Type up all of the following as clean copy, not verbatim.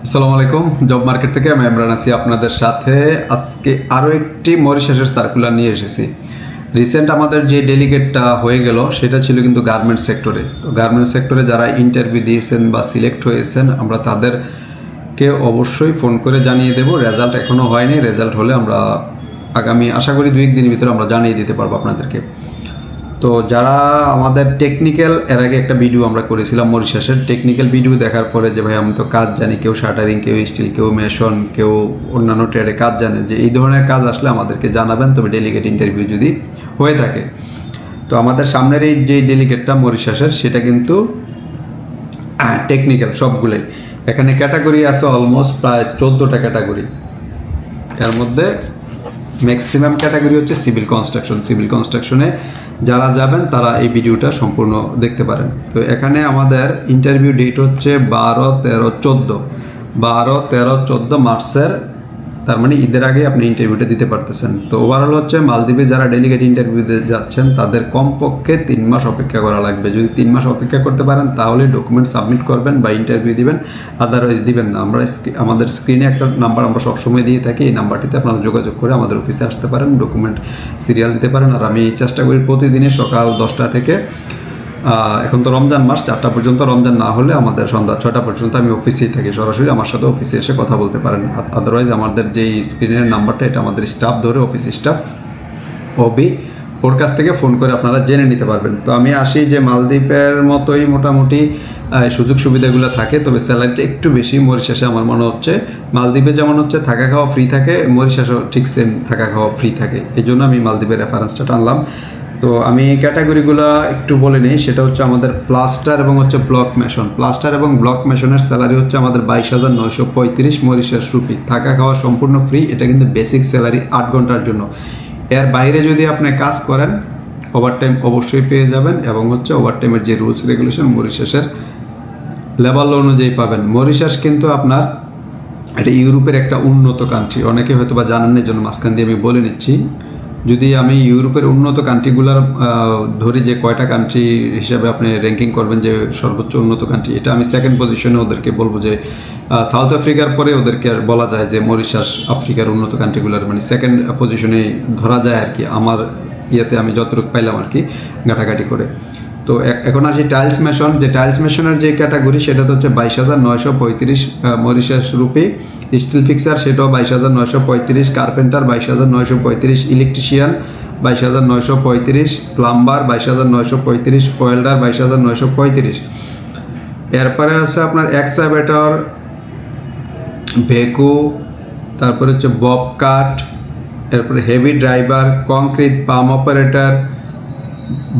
আসসালামু আলাইকুম। Job market থেকে আমি ইমরান আছি আপনাদের সাথে। আজকে আরও একটি মরিশাসের সার্কুলার নিয়ে এসেছি। রিসেন্ট আমাদের যে ডেলিগেটটা হয়ে গেল সেটা ছিল কিন্তু গার্মেন্টস সেক্টরে। তো গার্মেন্টস সেক্টরে যারা ইন্টারভিউ দিয়েছেন বা সিলেক্ট হয়েছেন আমরা তাদেরকে অবশ্যই ফোন করে জানিয়ে দেব। রেজাল্ট এখনও হয়নি, রেজাল্ট হলে আমরা আগামী আশা করি 2-1 দিনের ভিতরে আমরা জানিয়ে দিতে পারবো আপনাদেরকে। তো যারা আমাদের টেকনিক্যাল এর আগে একটা ভিডিও আমরা করেছিলাম মরিশাসের টেকনিক্যাল ভিডিও দেখার পরে যে ভাই আমি তো কাজ জানি, কেউ শাটারিং, কেউ স্টিল, কেউ মেশন, কেউ অন্যান্য ট্রেডে কাজ জানে, যে এই ধরনের কাজ আসলে আমাদেরকে জানাবেন, তবে ডেলিগেট ইন্টারভিউ যদি হয়ে থাকে। তো আমাদের সামনের এই যে ডেলিগেটটা মরিশাসের সেটা কিন্তু টেকনিক্যাল সবগুলোই। এখানে ক্যাটাগরি আছে অলমোস্ট প্রায় 14টা ক্যাটাগরি। এর মধ্যে ম্যাক্সিমাম ক্যাটাগরি হচ্ছে সিভিল কনস্ট্রাকশন। সিভিল কনস্ট্রাকশনে যারা যাবেন তারা এই ভিডিওটা সম্পূর্ণ দেখতে পারেন। তো এখানে আমাদের ইন্টারভিউ ডেট হচ্ছে 12-13-14 মার্চের, তার মানে ঈদের আগে আপনি ইন্টারভিউটা দিতে পারতেছেন। তো ওভারঅল হচ্ছে মালদ্বীপে যারা ডেলিগেট ইন্টারভিউ দিতে যাচ্ছেন তাদের কমপক্ষে 3 মাস অপেক্ষা করা লাগবে। যদি 3 মাস অপেক্ষা করতে পারেন তাহলে ডকুমেন্ট সাবমিট করবেন বা ইন্টারভিউ দিবেন, আদারওয়াইজ দিবেন না। আমরা আমাদের স্ক্রিনে একটা নাম্বার আমরা সবসময় দিয়ে থাকি, এই নাম্বারটিতে আপনারা যোগাযোগ করে আমাদের অফিসে আসতে পারেন, ডকুমেন্ট সিরিয়াল দিতে পারেন। আর আমি চেষ্টা করি প্রতিদিনই সকাল 10টা থেকে এখন তো রমজান মাস 4টা পর্যন্ত, রমজান না হলে আমাদের সন্ধ্যা 6টা পর্যন্ত আমি অফিসেই থাকি। সরাসরি আমার সাথে অফিসে এসে কথা বলতে পারেন। আদারওয়াইজ আমাদের যেই স্ক্রিনের নাম্বারটা এটা আমাদের স্টাফ ধরে, অফিস স্টাফ ওর কাছ থেকে ফোন করে আপনারা জেনে নিতে পারবেন। তো আমি আসি যে মালদ্বীপের মতোই মোটামুটি সুযোগ সুবিধাগুলো থাকে, তবে স্যালারিটা একটু বেশি মরিশাসে আমার মনে হচ্ছে। মালদ্বীপে যেমন হচ্ছে থাকা খাওয়া ফ্রি থাকে, মরিশাসেও ঠিক সেম থাকা খাওয়া ফ্রি থাকে, এই জন্য আমি মালদ্বীপের রেফারেন্সটা টানলাম। তো আমি ক্যাটাগরিগুলো একটু বলে নিই। সেটা হচ্ছে আমাদের প্লাস্টার এবং হচ্ছে ব্লক মেশন। প্লাস্টার এবং ব্লক মেশনের স্যালারি হচ্ছে আমাদের 22,935 মরিশাস রুপি, থাকা খাওয়া সম্পূর্ণ ফ্রি। এটা কিন্তু বেসিক স্যালারি 8 ঘন্টার জন্য। এর বাইরে যদি আপনি কাজ করেন ওভারটাইম অবশ্যই পেয়ে যাবেন, এবং হচ্ছে ওভারটাইমের যে রুলস রেগুলেশন মরিশাসের লেভেল অনুযায়ী পাবেন। মরিশাস কিন্তু আপনার এটা ইউরোপের একটা উন্নত কান্ট্রি, অনেকে হয়তো বা জানেন না, জন্য মাঝখান দিয়ে আমি বলে নিচ্ছি। যদি আমি ইউরোপের উন্নত কান্ট্রিগুলোর ধরি যে কয়টা কান্ট্রি হিসাবে আপনি র্যাঙ্কিং করবেন যে সর্বোচ্চ উন্নত কান্ট্রি, এটা আমি সেকেন্ড পজিশনে ওদেরকে বলবো যে সাউথ আফ্রিকার পরে ওদেরকে আর বলা যায় যে মরিশাস আফ্রিকার উন্নত কান্ট্রিগুলোর মানে সেকেন্ড পজিশনে ধরা যায় আর কি, আমার ইয়েতে আমি যতটুকু পাইলাম আর কি ঘাটাঘাটি করে। তো এখন আসি টাইলস মেশন। যে টাইলস মেশনের যে ক্যাটাগরি সেটা তো হচ্ছে 22,935 মরিশাস রুপি। স্টিল ফিক্সার সেটাও 22,935, কার্পেন্টার 22,935, ইলেকট্রিশিয়ান 22,935, প্লাম্বার 22,935, ওয়েল্ডার 22,935। এরপরে আছে আপনার এক্সাভেটর, ভেকু, তারপরে হচ্ছে বব কাট, এরপরে heavy driver, concrete pump operator,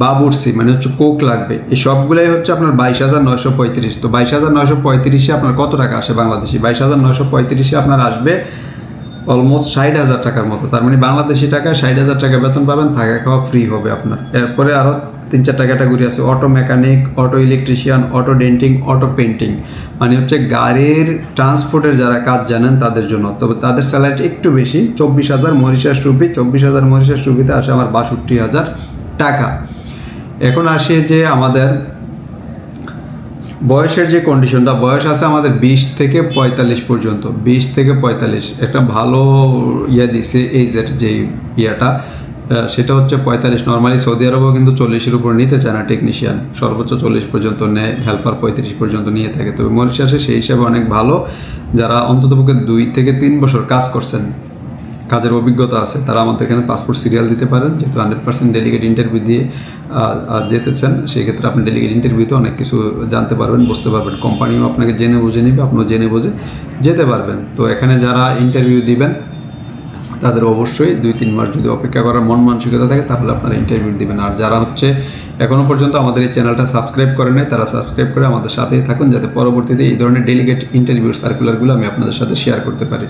বাবুর্সি মানে হচ্ছে কোক লাগবে। এই সবগুলোই হচ্ছে আপনার 22,935। তো 22,935-এ আপনার কত টাকা আসে বাংলাদেশি? 22,935-এ আপনার আসবে অলমোস্ট 60,000 টাকার মতো। তার মানে বাংলাদেশি টাকায় 60,000 টাকা বেতন পাবেন, থাকা খাওয়া ফ্রি হবে আপনার। এরপরে আরও 3-4টা ক্যাটাগরি আছে, auto mechanic, auto electrician, auto denting, auto painting, মানে হচ্ছে গাড়ির ট্রান্সপোর্টের যারা কাজ জানেন তাদের জন্য। তবে তাদের স্যালারিটা একটু বেশি, 24,000 মরিশাস রুপি। 24,000 মরিশাস রুপিতে আসে আমার 62,000 টাকা। এখন আসি যে আমাদের বয়সের যে কন্ডিশনটা, বয়স আছে আমাদের 20 থেকে 45 পর্যন্ত। 20 থেকে 45 একটা ভালো দিছে এইজের যে ইয়াটা, সেটা হচ্ছে 45। নর্মালি সৌদি আরবেও কিন্তু 40-এর উপর নিতে চায় না টেকনিশিয়ান, সর্বোচ্চ 40 পর্যন্ত নেয়, হেল্পার 35 পর্যন্ত নিয়ে থাকে। তবে মরিশাসে সেই হিসাবে অনেক ভালো। যারা অন্ততপক্ষে 2 থেকে 3 বছর কাজ করছেন, কাজের অভিজ্ঞতা আছে, তারা আমাদের এখানে পাসপোর্ট সিরিয়াল দিতে পারেন। যেহেতু 100% ডেলিগেট ইন্টারভিউ দিয়ে যেতেছেন, সেই ক্ষেত্রে আপনি ডেলিগেট ইন্টারভিউতে অনেক কিছু জানতে পারবেন, বুঝতে পারবেন। কোম্পানিও আপনাকে জেনে বুঝে নেবে, আপনিও জেনে বুঝে যেতে পারবেন। তো এখানে যারা ইন্টারভিউ দিবেন তাদের অবশ্যই 2-3 মাস যদি অপেক্ষা করার মন মানসিকতা থাকে তাহলে আপনারা ইন্টারভিউ দিবেন। আর যারা হচ্ছে এখনও পর্যন্ত আমাদের এই চ্যানেলটা সাবস্ক্রাইব করেন নাই, তারা সাবস্ক্রাইব করে আমাদের সাথেই থাকুন, যাতে পরবর্তীতে এই ধরনের ডেলিগেট ইন্টারভিউ সার্কুলারগুলো আমি আপনাদের সাথে শেয়ার করতে পারি।